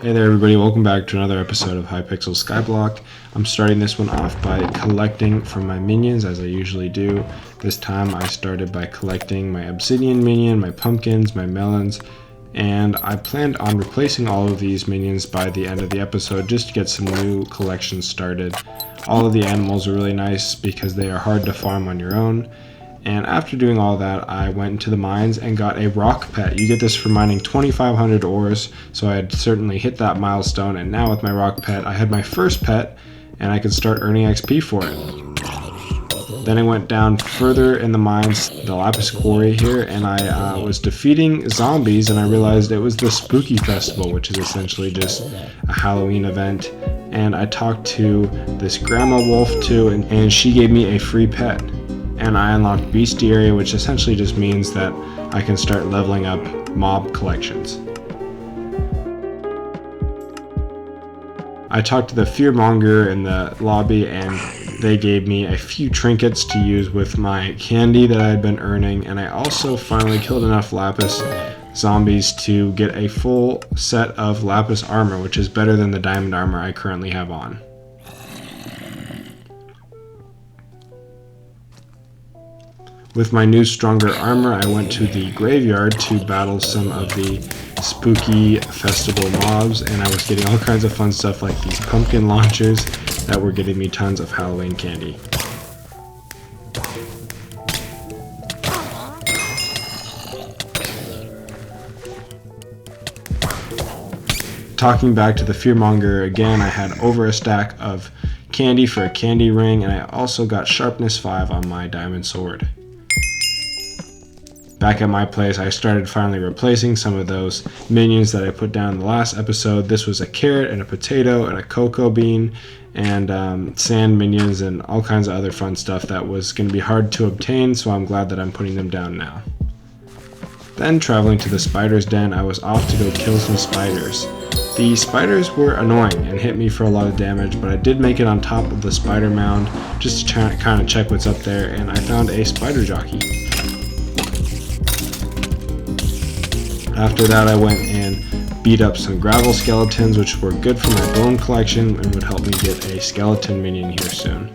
Hey there everybody, welcome back to another episode of Hypixel Skyblock. I'm starting this one off by collecting from my minions as I usually do. This time I started by collecting my obsidian minion, my pumpkins, my melons, and I planned on replacing all of these minions by the end of the episode just to get some new collections started. All of the animals are really nice because they are hard to farm on your own. And after doing all that, I went into the mines and got a rock pet. You get this for mining 2,500 ores, so I had certainly hit that milestone. And now with my rock pet, I had my first pet, and I could start earning XP for it. Then I went down further in the mines, the lapis quarry here, and I was defeating zombies, and I realized it was the Spooky Festival, which is essentially just a Halloween event. And I talked to this grandma wolf too, and she gave me a free pet. And I unlocked Bestiary, which essentially just means that I can start leveling up mob collections. I talked to the fearmonger in the lobby and they gave me a few trinkets to use with my candy that I had been earning, and I also finally killed enough lapis zombies to get a full set of lapis armor, which is better than the diamond armor I currently have on. With my new stronger armor, I went to the graveyard to battle some of the spooky festival mobs, and I was getting all kinds of fun stuff like these pumpkin launchers that were getting me tons of Halloween candy. Talking back to the fearmonger again, I had over a stack of candy for a candy ring, and I also got sharpness 5 on my diamond sword. Back at my place, I started finally replacing some of those minions that I put down in the last episode. This was a carrot and a potato and a cocoa bean and sand minions and all kinds of other fun stuff that was going to be hard to obtain, so I'm glad that I'm putting them down now. Then traveling to the spider's den, I was off to go kill some spiders. The spiders were annoying and hit me for a lot of damage, but I did make it on top of the spider mound just to kind of check what's up there, and I found a spider jockey. After that, I went and beat up some gravel skeletons, which were good for my bone collection and would help me get a skeleton minion here soon.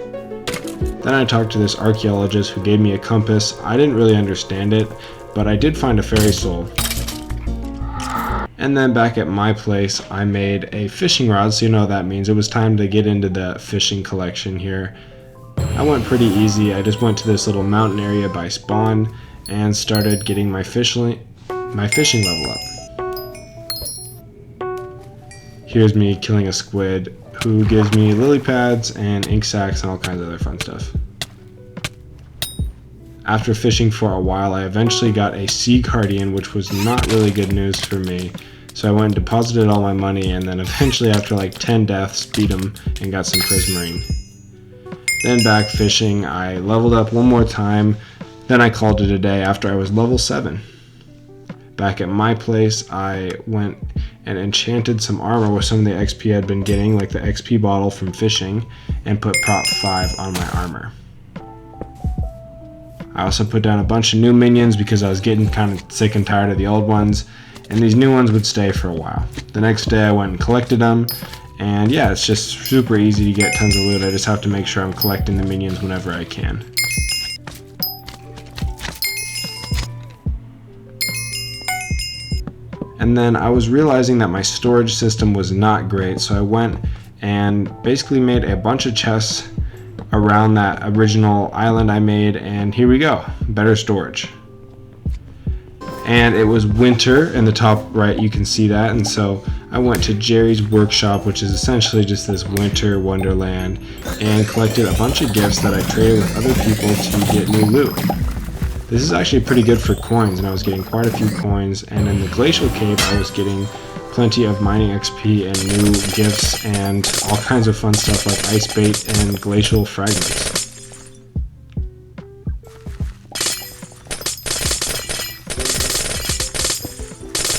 Then I talked to this archaeologist who gave me a compass. I didn't really understand it, but I did find a fairy soul. And then back at my place, I made a fishing rod, so you know what that means. It was time to get into the fishing collection here. I went pretty easy. I just went to this little mountain area by spawn and started getting my fishing level up. Here's me killing a squid who gives me lily pads and ink sacs and all kinds of other fun stuff. After fishing for a while, I eventually got a sea guardian, which was not really good news for me. So I went and deposited all my money, and then eventually after like 10 deaths, beat him and got some prismarine. Then back fishing, I leveled up one more time, then I called it a day after I was level 7. Back at my place, I went and enchanted some armor with some of the XP I'd been getting, like the XP bottle from fishing, and put prop 5 on my armor. I also put down a bunch of new minions because I was getting kind of sick and tired of the old ones, and these new ones would stay for a while. The next day I went and collected them, and yeah, it's just super easy to get tons of loot. I just have to make sure I'm collecting the minions whenever I can. And then I was realizing that my storage system was not great, so I went and basically made a bunch of chests around that original island I made, and here we go, better storage. And it was winter in the top right, you can see that, and so I went to Jerry's workshop, which is essentially just this winter wonderland, and collected a bunch of gifts that I traded with other people to get new loot. This is actually pretty good for coins, and I was getting quite a few coins, and in the glacial cave I was getting plenty of mining XP and new gifts and all kinds of fun stuff like ice bait and glacial fragments.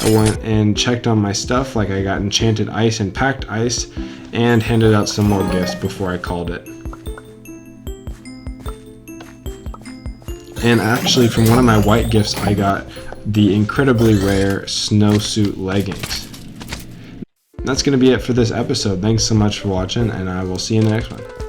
I went and checked on my stuff, like I got enchanted ice and packed ice, and handed out some more gifts before I called it. And actually, from one of my white gifts, I got the incredibly rare snowsuit leggings. that's going to be it for this episode. Thanks so much for watching, and I will see you in the next one.